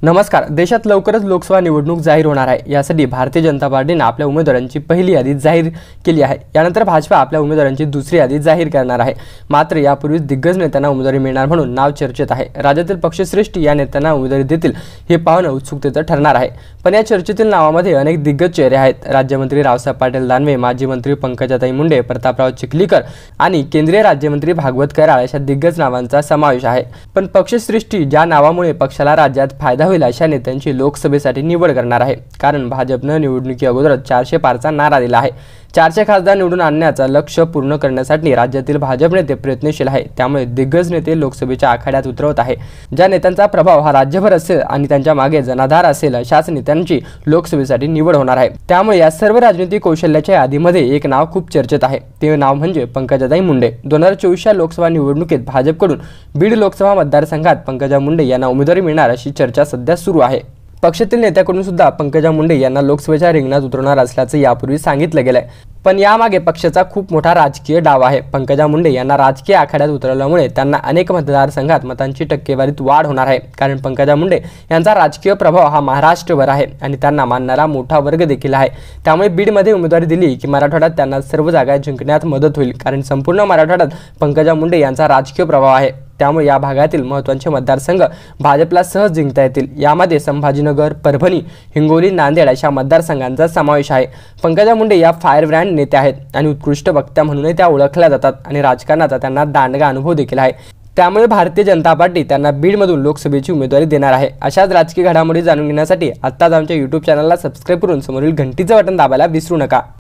नमस्कार। देशात लवकरच लोकसभा निवडणूक जाहीर होणार आहे। यासाठी भारतीय जनता पार्टीने आपल्या उमेदवारांची पहिली यादी जाहीर केली आहे। यानंतर भाजपा आपल्या उमेदवारांची दुसरी यादी जाहीर करणार आहे। मात्र यापूर्वी दिग्गज नेत्यांना उमेदवारी मिळणार म्हणून नाव चर्चेत आहे। राज्यातील पक्षश्रेष्ठ या नेत्यांना उमेदवारी देतील हे पाहणं उत्सुकतेचं ठरणार आहे। पण या चर्चेतील नावामध्ये अनेक दिग्गज चेहरे आहेत। राज्यमंत्री रावसाहेब पाटील दानवे, माजी मंत्री पंकजाताई मुंडे, प्रतापराव चिखलीकर आणि केंद्रीय राज्यमंत्री भागवत कराड अशा दिग्गज नावांचा समावेश आहे। पण पक्षश्रेष्ठ ज्या नावामुळे पक्षाला राज्यात फायदा होईल अशा नेत्यांची लोकसभेसाठी निवड करणार आहे। कारण भाजपने निवडणुकी अगोदर 400 पारचा नारा दिला आहे। 400 खासदार निवडून आणण्याचा लक्ष्य पूर्ण करण्यासाठी राज्यातील भाजप नेते प्रयत्नशील आहे। त्यामुळे दिग्गज नेते लोकसभेच्या आखाड्यात उतरवत आहे। ज्या नेत्यांचा प्रभाव हा राज्यभर असेल आणि त्यांच्या मागे जनाधार असेल अशाच नेत्यांची लोकसभेसाठी निवड होणार आहे। त्यामुळे या सर्व राजनीतिक कौशल्याच्या यादीमध्ये एक नाव खूप चर्चेत आहे। ते नाव म्हणजे पंकजाताई मुंडे। 2024 लोकसभा निवडणुकीत भाजपकडून बीड लोकसभा मतदारसंघात पंकजा मुंडे यांना उमेदवारी मिळणार अशी चर्चा सध्या सुरू आहे। पक्षातील नेत्याकडून सुद्धा पंकजा मुंडे यांना लोकसभेच्या रिंगणात उतरवणार असल्याचं यापूर्वी सांगितलं गेलंय। पण यामागे पक्षाचा खूप मोठा राजकीय डाव आहे। पंकजा मुंडे यांना राजकीय आखाड्यात उतरवल्यामुळे त्यांना अनेक मतदारसंघात मतांची टक्केवारीत वाढ होणार आहे। कारण पंकजा मुंडे यांचा राजकीय प्रभाव हा महाराष्ट्रभर आहे आणि त्यांना मानणारा मोठा वर्ग देखील आहे। त्यामुळे बीडमध्ये उमेदवारी दिली की मराठवाड्यात त्यांना सर्व जागा जिंकण्यात मदत होईल। कारण संपूर्ण मराठवाड्यात पंकजा मुंडे यांचा राजकीय प्रभाव आहे। त्यामुळे या भागातील महत्त्वाचे मतदारसंघ भाजपला सहज जिंकता येतील। यामध्ये संभाजीनगर, परभणी, हिंगोली, नांदेड अशा मतदारसंघांचा समावेश आहे। पंकजा मुंडे या फायर ब्रँड नेत्या आहेत आणि उत्कृष्ट वक्त्या म्हणूनही त्या ओळखल्या जातात आणि राजकारणाचा त्यांना दांडगा अनुभव देखील आहे। त्यामुळे भारतीय जनता पार्टी त्यांना बीडमधून लोकसभेची उमेदवारी देणार आहे। अशाच राजकीय घडामोडी जाणून घेण्यासाठी आत्ताच आमच्या YouTube चॅनलला सबस्क्राईब करून समोरील घंटीचं बटन दाबायला विसरू नका।